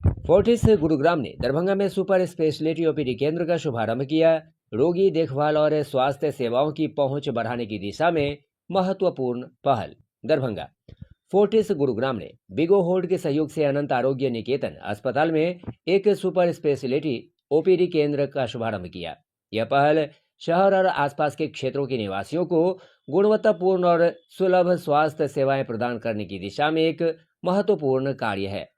Fortis Gurugram ने दरभंगा में super speciality OPD केंद्र का शुभारंभ किया। रोगी देखभाल और स्वास्थ्य सेवाओं की पहुंच बढ़ाने की दिशा में महत्वपूर्ण पहल। दरभंगा फोर्टिस गुरुग्राम ने बिगो होल्ड के सहयोग से अनंत आरोग्य निकेतन अस्पताल में एक सुपर स्पेशलिटी ओपीडी केंद्र का शुभारंभ किया। यह पहल शहर और आसपास के क्षेत्रों के निवासियों को गुणवत्तापूर्ण और सुलभ स्वास्थ्य सेवाएं प्रदान करने की दिशा में एक महत्वपूर्ण कार्य है।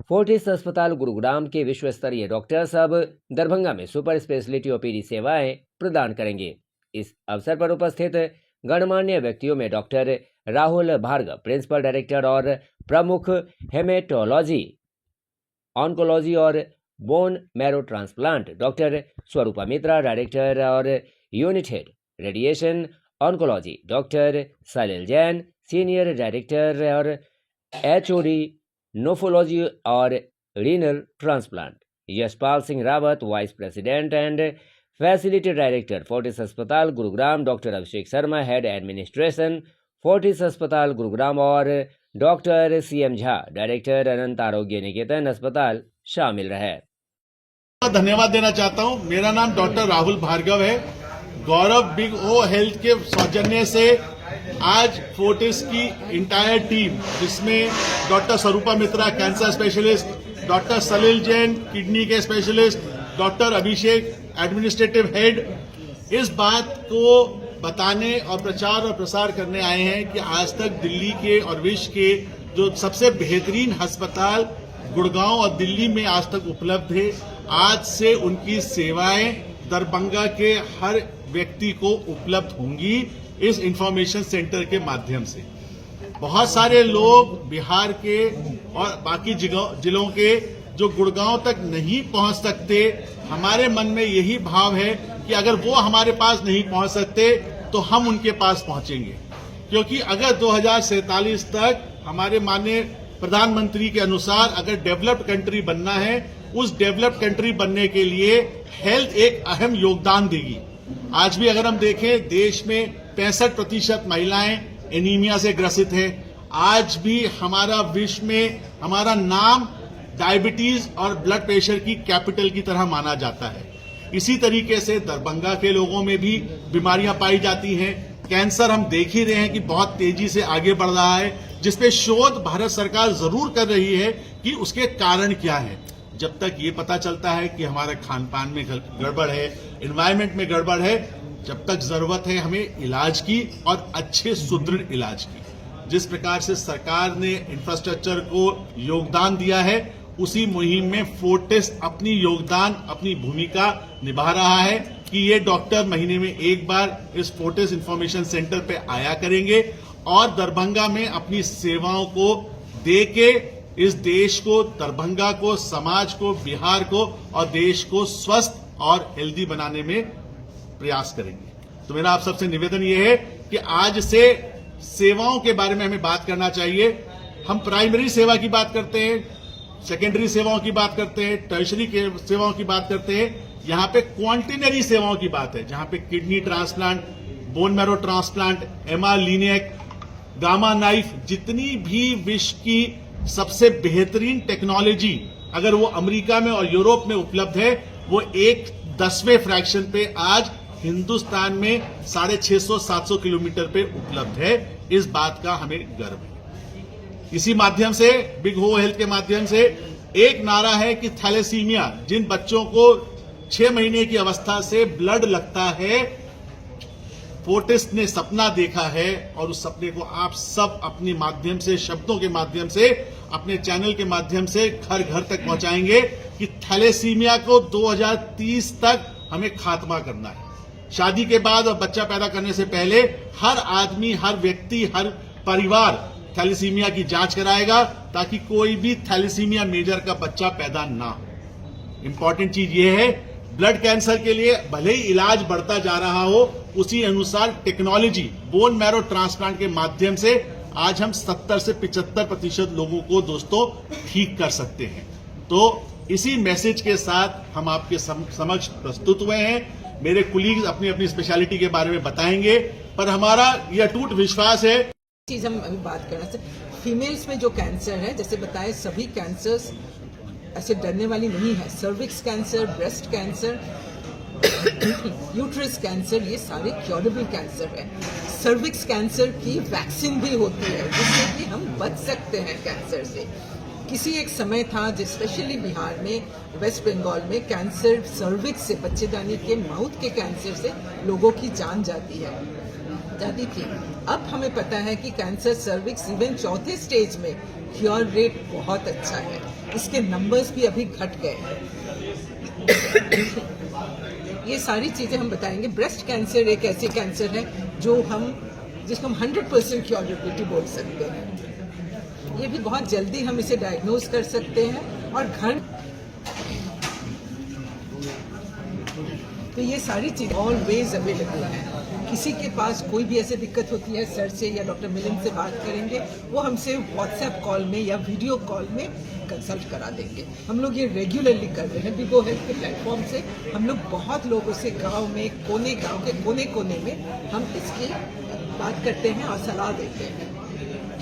फोर्टिस अस्पताल गुरुग्राम के विश्व स्तरीय डॉक्टर्स अब दरभंगा में सुपर स्पेशलिटी ओपीडी सेवाएं प्रदान करेंगे। इस अवसर पर उपस्थित गणमान्य व्यक्तियों में doctor Rahul Bhargava, principal director और प्रमुख हेमेटोलॉजी, ऑन्कोलॉजी और bone marrow transplant, doctor Swarupa Mitra, director और unit head radiation oncology, doctor Salil Jain, senior director और एचओडी नोफोलॉजी और renal transplant, Yashpal Singh Rawat, vice president and facility director Fortis अस्पताल Gurugram, doctor Abhishek Sharma, head administration Fortis अस्पताल गुरुग्राम और doctor CM Jha, director Anant Arogya Niketan अस्पताल शामिल रहे। धन्यवाद देना चाहता हूं। मेरा नाम डॉक्टर राहुल भार्गव है। गौरव बिग ओ हेल्थ के सौजन्य से आज फोर्टिस की इंटायर टीम, जिसमें doctor Swarupa Mitra cancer specialist, doctor Salil Jain kidney के specialist, doctor Abhishek administrative head, इस बात को बताने और प्रचार और प्रसार करने आए हैं कि आज तक दिल्ली के और विश्व के जो सबसे बेहतरीन अस्पताल गुड़गांव और दिल्ली में आज तक उपलब्ध है, आज से उनकी सेवाएं दरभंगा के हर व्यक्ति को उपलब्ध होंगी इस इंफॉर्मेशन सेंटर के माध्यम से। बहुत सारे लोग बिहार के और बाकी जिलों के जो गुड़गांव तक नहीं पहुंच सकते, हमारे मन में यही भाव है कि अगर वो हमारे पास नहीं पहुंच सकते तो हम उनके पास पहुंचेंगे, क्योंकि अगर 2047 तक हमारे माननीय प्रधानमंत्री के अनुसार अगर डेवलप्ड कंट्री बनना है, उस डेवलप्ड कंट्री बनने के लिए हेल्थ एक अहम योगदान देगी। आज भी अगर हम देखें, देश में 65% महिलाएं एनीमिया से ग्रसित हैं। आज भी हमारा विश्व में हमारा नाम डायबिटीज और ब्लड प्रेशर की कैपिटल की तरह माना जाता है। इसी तरीके से दरभंगा के लोगों में भी बीमारियां पाई जाती हैं। कैंसर हम देख ही रहे हैं कि बहुत तेजी से आगे बढ़ रहा है, जिसपे शोध भारत सरकार जरूर कर रही है कि उसके कारण क्या है। जब तक ये पता चलता है कि हमारे खान पान में गड़बड़ है, एनवायरमेंट में गड़बड़ है, जब तक जरूरत है हमें इलाज की और अच्छे सुदृढ़ इलाज की। जिस प्रकार से सरकार ने इंफ्रास्ट्रक्चर को योगदान दिया है, उसी मुहिम में फोर्टिस अपनी योगदान, अपनी भूमिका निभा रहा है कि ये डॉक्टर महीने में एक बार इस फोर्टिस इंफॉर्मेशन सेंटर पे आया करेंगे और दरभंगा में अपनी सेवाओं को दे के इस देश को, दरभंगा को, समाज को, बिहार को और देश को स्वस्थ और हेल्दी बनाने में प्रयास करेंगे। तो मेरा आप सबसे निवेदन यह है कि आज से सेवाओं के बारे में हमें बात करना चाहिए। हम प्राइमरी सेवा की बात करते हैं, सेकेंडरी सेवाओं की बात करते हैं, टर्शरी सेवाओं की बात करते हैं। यहाँ पे क्वांटिनरी सेवाओं की बात है, जहां पे kidney transplant, bone marrow transplant, MR linac, gamma knife, जितनी भी विश्व की सबसे बेहतरीन टेक्नोलॉजी अगर वो अमेरिका में और यूरोप में उपलब्ध है, वो 1/10वें फ्रैक्शन पे आज हिंदुस्तान में 650-700 किलोमीटर पे उपलब्ध है। इस बात का हमें गर्व है। इसी माध्यम से, बिग हो हेल्थ के माध्यम से एक नारा है कि थैलेसीमिया, जिन बच्चों को 6 महीने की अवस्था से ब्लड लगता है, फोर्टिस ने सपना देखा है और उस सपने को आप सब अपने माध्यम से, शब्दों के माध्यम से, अपने चैनल के माध्यम से घर घर तक पहुंचाएंगे कि थैलेसीमिया को 2030 तक हमें खात्मा करना है। शादी के बाद और बच्चा पैदा करने से पहले हर आदमी, हर व्यक्ति, हर परिवार थैलेसीमिया की जांच कराएगा, ताकि कोई भी थैलेसीमिया मेजर का बच्चा पैदा ना हो। इंपॉर्टेंट चीज ये है, ब्लड कैंसर के लिए भले ही इलाज बढ़ता जा रहा हो, उसी अनुसार टेक्नोलॉजी बोन मैरो ट्रांसप्लांट के माध्यम से आज हम 70 से 75% लोगों को दोस्तों ठीक कर सकते हैं। तो इसी मैसेज के साथ हम आपके समक्ष प्रस्तुत हुए हैं। मेरे कुलीग्स अपनी अपनी स्पेशलिटी के बारे में बताएंगे, पर हमारा यह अटूट विश्वास है। चीज हम अभी बात करना चाहिए, फीमेल्स में जो कैंसर है, जैसे बताए सभी कैंसर्स ऐसे डरने वाली नहीं है। Cervix cancer, breast cancer, uterus cancer, ये सारे क्योरेबल कैंसर है। सर्विक्स कैंसर की वैक्सीन भी होती है जिससे कि हम बच सकते हैं कैंसर से। किसी एक समय था स्पेशली बिहार में, वेस्ट बंगाल में कैंसर सर्विक्स से, बच्चेदानी के माउथ के कैंसर से लोगों की जान जाती थी। अब हमें पता है कि कैंसर सर्विक्स इवन 4थे स्टेज में क्योर रेट बहुत अच्छा है। इसके नंबर्स भी अभी घट गए हैं। ये सारी चीजें हम बताएंगे। ब्रेस्ट कैंसर एक ऐसी कैंसर है जिसको हम 100% क्योरेबिलिटी बोल सकते हैं। ये भी बहुत जल्दी हम इसे डायग्नोज कर सकते हैं और घर, तो ये सारी चीज ऑलवेज अवेलेबल है। किसी के पास कोई भी ऐसी दिक्कत होती है सर से या डॉक्टर मिलिंद से बात करेंगे, वो हमसे व्हाट्सएप कॉल में या वीडियो कॉल में कंसल्ट करा देंगे। हम लोग ये रेगुलरली कर रहे हैं। बिगो हेल्थ के प्लेटफॉर्म से हम लोग बहुत लोगों से गांव के कोने में हम इसकी बात करते हैं और सलाह देते हैं,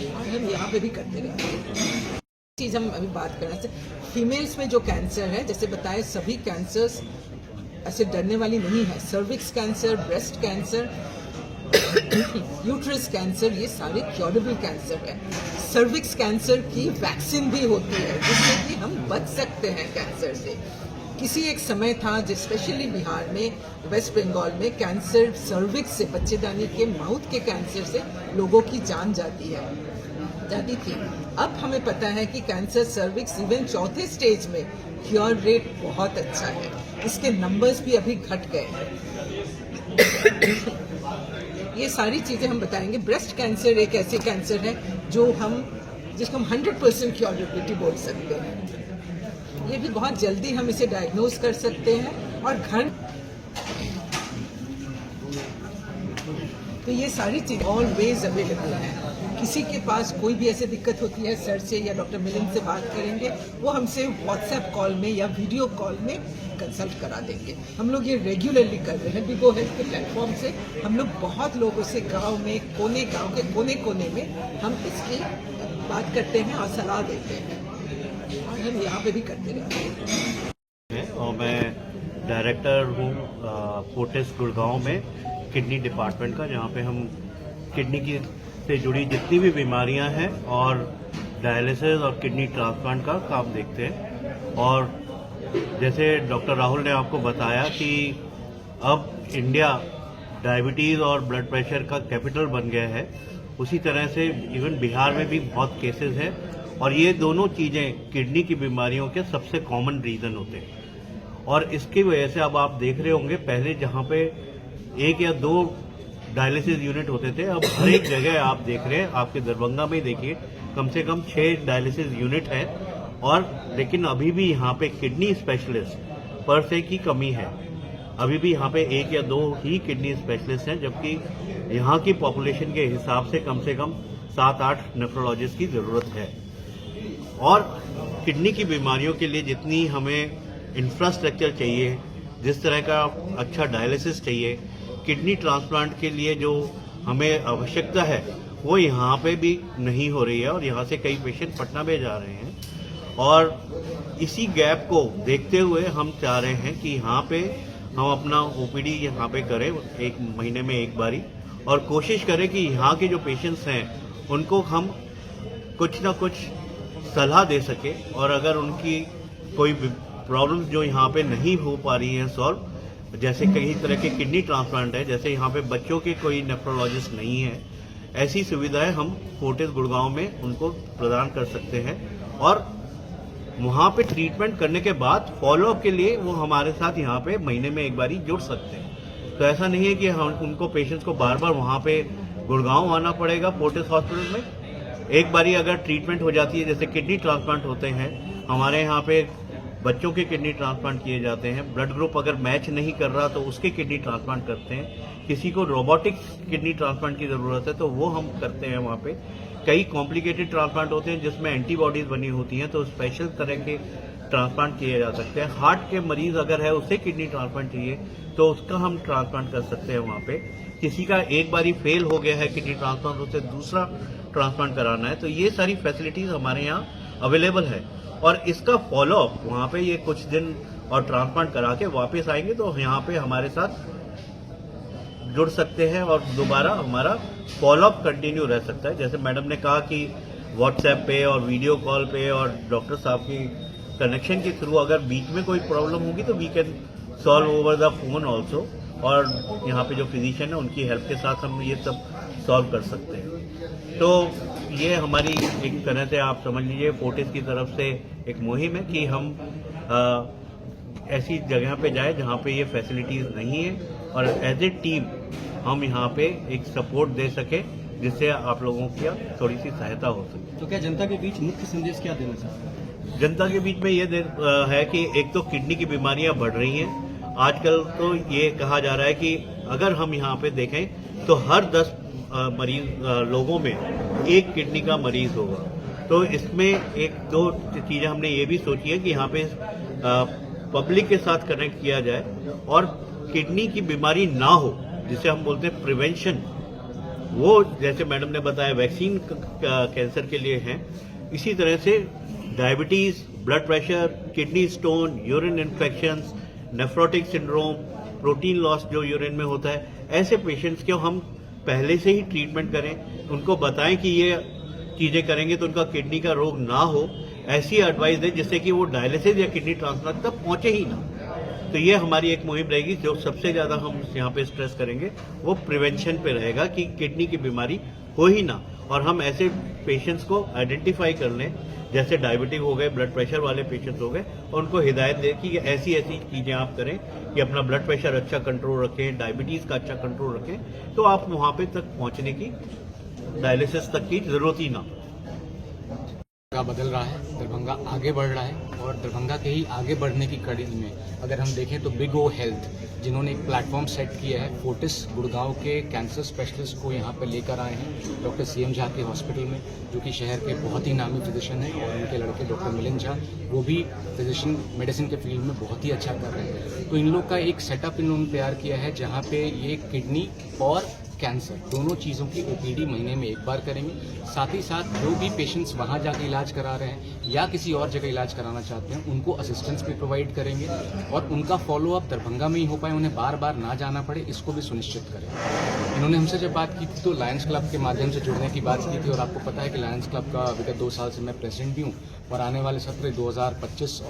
और हम यहाँ पे भी करते रहते हैं। चीज़ हम अभी बात कर रहे हैं फीमेल्स में जो कैंसर है, जैसे बताए सभी कैंसर्स ऐसे डरने वाली नहीं है। Cervix cancer, breast cancer, uterus cancer, ये सारे क्योरेबल कैंसर है। सर्विक्स कैंसर की वैक्सीन भी होती है जिससे कि हम बच सकते हैं कैंसर से। किसी एक समय था स्पेशली बिहार में, वेस्ट बंगाल में कैंसर सर्विक्स से, बच्चेदानी के माउथ के कैंसर से लोगों की जान जाती थी। अब हमें पता है कि कैंसर सर्विक्स इवन 4थे स्टेज में क्योर रेट बहुत अच्छा है। इसके नंबर्स भी अभी घट गए हैं। ये सारी चीजें हम बताएंगे। ब्रेस्ट कैंसर एक ऐसी कैंसर है जिसको हम 100% क्योरेबिलिटी बोल सकते हैं। ये भी बहुत जल्दी हम इसे डायग्नोज कर सकते हैं और घर, तो ये सारी चीज ऑलवेज अवेलेबल है। किसी के पास कोई भी ऐसी दिक्कत होती है सर से या डॉक्टर मिलिंद से बात करेंगे, वो हमसे व्हाट्सएप कॉल में या वीडियो कॉल में कंसल्ट करा देंगे। हम लोग ये रेगुलरली कर रहे हैं। बिगो हेल्थ के प्लेटफॉर्म से हम लोग बहुत लोगों से गांव के कोने में हम इसकी बात करते हैं और सलाह देते हैं, और हम यहाँ पे भी करते रहते हैं। और मैं डायरेक्टर हूँ फोर्टिस गुड़गांव में किडनी डिपार्टमेंट का, जहाँ पे हम किडनी की से जुड़ी जितनी भी बीमारियां हैं और डायलिसिस और किडनी ट्रांसप्लांट का काम देखते हैं। और जैसे डॉक्टर राहुल ने आपको बताया कि अब इंडिया डायबिटीज़ और ब्लड प्रेशर का कैपिटल बन गया है, उसी तरह से इवन बिहार में भी बहुत केसेस हैं, और ये दोनों चीज़ें किडनी की बीमारियों के सबसे कॉमन रीज़न होते हैं। और इसकी वजह से अब आप देख रहे होंगे, पहले जहाँ पे 1 या 2 डायलिसिस यूनिट होते थे, अब हर एक जगह आप देख रहे हैं, आपके दरभंगा में देखिए कम से कम 6 डायलिसिस यूनिट है। और लेकिन अभी भी यहाँ पे किडनी स्पेशलिस्ट पर से की कमी है। अभी भी यहाँ पे 1 या 2 ही किडनी स्पेशलिस्ट हैं, जबकि यहाँ की पॉपुलेशन के हिसाब से कम 7-8 नेफ्रोलॉजिस्ट की जरूरत है। और किडनी की बीमारियों के लिए जितनी हमें इंफ्रास्ट्रक्चर चाहिए, जिस तरह का अच्छा डायलिसिस चाहिए, किडनी ट्रांसप्लांट के लिए जो हमें आवश्यकता है, वो यहाँ पे भी नहीं हो रही है, और यहाँ से कई पेशेंट पटना में जा रहे हैं। और इसी गैप को देखते हुए हम चाह रहे हैं कि यहाँ पे हम अपना ओपीडी यहाँ पे करें 1 महीने में 1 बारी, और कोशिश करें कि यहाँ के जो पेशेंट्स हैं उनको हम कुछ ना कुछ सलाह दे सके, और अगर उनकी कोई प्रॉब्लम्स जो यहाँ पे नहीं हो पा रही हैं सॉल्व, जैसे कई तरह के किडनी ट्रांसप्लांट है, जैसे यहाँ पे बच्चों के कोई नेफ्रोलॉजिस्ट नहीं है, ऐसी सुविधाएं हम फोर्टिस गुड़गांव में उनको प्रदान कर सकते हैं। और वहाँ पे ट्रीटमेंट करने के बाद फॉलोअप के लिए वो हमारे साथ यहाँ पे महीने में 1 बारी जुड़ सकते हैं। तो ऐसा नहीं है कि हम उनको पेशेंट्स को बार बार वहाँ पे गुड़गांव आना पड़ेगा फोर्टिस हॉस्पिटल में। एक बारी अगर ट्रीटमेंट हो जाती है, जैसे किडनी ट्रांसप्लांट होते हैं हमारे यहाँ पे, बच्चों के किडनी ट्रांसप्लांट किए जाते हैं, ब्लड ग्रुप अगर मैच नहीं कर रहा तो उसके किडनी ट्रांसप्लांट करते हैं। किसी को रोबोटिक किडनी ट्रांसप्लांट की जरूरत है तो वो हम करते हैं वहाँ पे। कई कॉम्प्लिकेटेड ट्रांसप्लांट होते हैं जिसमें एंटीबॉडीज बनी होती हैं, तो स्पेशल तरह के ट्रांसप्लांट किए जा सकते हैं। हार्ट के मरीज अगर है, उसे किडनी ट्रांसप्लांट चाहिए तो उसका हम ट्रांसप्लांट कर सकते हैं वहाँ पे। किसी का एक बारी फेल हो गया है किडनी ट्रांसप्लांट, उसे दूसरा ट्रांसप्लांट कराना है, तो ये सारी फैसिलिटीज हमारे यहाँ अवेलेबल है। और इसका फॉलोअप वहाँ पे ये कुछ दिन और ट्रांसप्लांट करा के वापस आएंगे तो यहाँ पे हमारे साथ जुड़ सकते हैं और दोबारा हमारा फॉलोअप कंटिन्यू रह सकता है। जैसे मैडम ने कहा कि व्हाट्सएप पे और वीडियो कॉल पे और डॉक्टर साहब की कनेक्शन के थ्रू अगर बीच में कोई प्रॉब्लम होगी तो we can solve over the phone also, और यहाँ पे जो फिजिशियन है उनकी हेल्प के साथ हम ये सब सॉल्व कर सकते हैं। तो ये हमारी एक तरह से आप समझ लीजिए फोर्टिस की तरफ से एक मुहिम है कि हम ऐसी जगह पे जाए जहाँ पे ये फैसिलिटीज़ नहीं है और एज ए टीम हम यहाँ पे एक सपोर्ट दे सके जिससे आप लोगों की थोड़ी सी सहायता हो सके। तो क्या जनता के बीच मुख्य संदेश क्या देना चाहते हैं? जनता के बीच में ये है कि एक तो किडनी की बीमारियां बढ़ रही हैं। आजकल तो ये कहा जा रहा है कि अगर हम यहाँ पे देखें तो हर 10 लोगों में एक किडनी का मरीज होगा। तो इसमें एक दो चीजें हमने ये भी सोची है कि यहाँ पे पब्लिक के साथ कनेक्ट किया जाए और किडनी की बीमारी ना हो, जिसे हम बोलते हैं प्रिवेंशन, वो जैसे मैडम ने बताया वैक्सीन कैंसर के लिए है, इसी तरह से diabetes, blood pressure, kidney stone, urine infections, nephrotic syndrome, protein loss जो यूरिन में होता है, ऐसे पेशेंट्स को हम पहले से ही ट्रीटमेंट करें, उनको बताएं कि ये चीजें करेंगे तो उनका किडनी का रोग ना हो, ऐसी एडवाइस दें जिससे कि वो डायलिसिस या किडनी ट्रांसप्लांट तक पहुंचे ही ना। तो ये हमारी एक मुहिम रहेगी। जो सबसे ज्यादा हम यहाँ पे स्ट्रेस करेंगे वो प्रिवेंशन पे रहेगा कि किडनी की बीमारी हो ही ना, और हम ऐसे पेशेंट्स को आइडेंटिफाई कर लें जैसे डायबिटिक हो गए, ब्लड प्रेशर वाले पेशेंट्स हो गए, और उनको हिदायत दें कि ऐसी ऐसी चीजें आप करें कि अपना ब्लड प्रेशर अच्छा कंट्रोल रखें, डायबिटीज का अच्छा कंट्रोल रखें, तो आप वहां पे तक पहुंचने की, डायलिसिस तक की जरूरत ही ना। बदल रहा है, दरभंगा आगे बढ़ रहा है, और दरभंगा के ही आगे बढ़ने की कड़ी में अगर हम देखें तो बिग ओ हेल्थ जिन्होंने एक प्लेटफॉर्म सेट किया है, फोर्टिस गुड़गांव के कैंसर स्पेशलिस्ट को यहाँ पर लेकर आए हैं डॉक्टर CM झा के हॉस्पिटल में, जो कि शहर के बहुत ही नामी फिजिशियन हैं, और उनके लड़के डॉक्टर मिलिंद झा वो भी फिजिशियन मेडिसिन के फील्ड में बहुत ही अच्छा कर रहे हैं। तो इन लोग का एक सेटअप इन्होंने तैयार किया है जहाँ पे ये किडनी और कैंसर दोनों चीज़ों की OPD महीने में एक बार करेंगे। साथ ही साथ जो भी पेशेंट्स वहाँ जाके इलाज करा रहे हैं या किसी और जगह इलाज कराना चाहते हैं उनको असिस्टेंस भी प्रोवाइड करेंगे, और उनका फॉलोअप दरभंगा में ही हो पाए, उन्हें बार बार ना जाना पड़े, इसको भी सुनिश्चित करें। इन्होंने हमसे जब बात की थी तो लायंस क्लब के माध्यम से जुड़ने की बात की थी, और आपको पता है कि लायंस क्लब का विगत 2 साल से मैं प्रेसिडेंट भी हूँ, और आने वाले सत्र 2025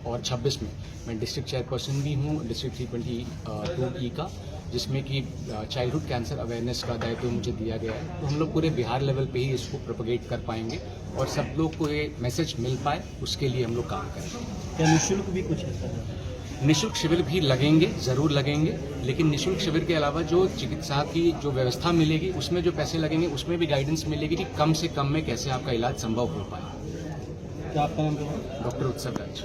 और 26 में मैं डिस्ट्रिक्ट चेयरपर्सन भी हूँ डिस्ट्रिक्ट 322E का, जिसमें कि चाइल्डहुड कैंसर अवेयरनेस का दायित्व मुझे दिया गया है। तो हम लोग पूरे बिहार लेवल पे ही इसको प्रोपगेट कर पाएंगे और सब लोग को ये मैसेज मिल पाए, उसके लिए हम लोग काम करेंगे। क्या निःशुल्क भी कुछ है? निःशुल्क शिविर भी लगेंगे, ज़रूर लगेंगे, लेकिन निःशुल्क शिविर के अलावा जो चिकित्सा की जो व्यवस्था मिलेगी उसमें जो पैसे लगेंगे उसमें भी गाइडेंस मिलेगी कि कम से कम में कैसे आपका इलाज संभव हो पाए। क्या आपका नाम क्या है? डॉक्टर उत्सव राज।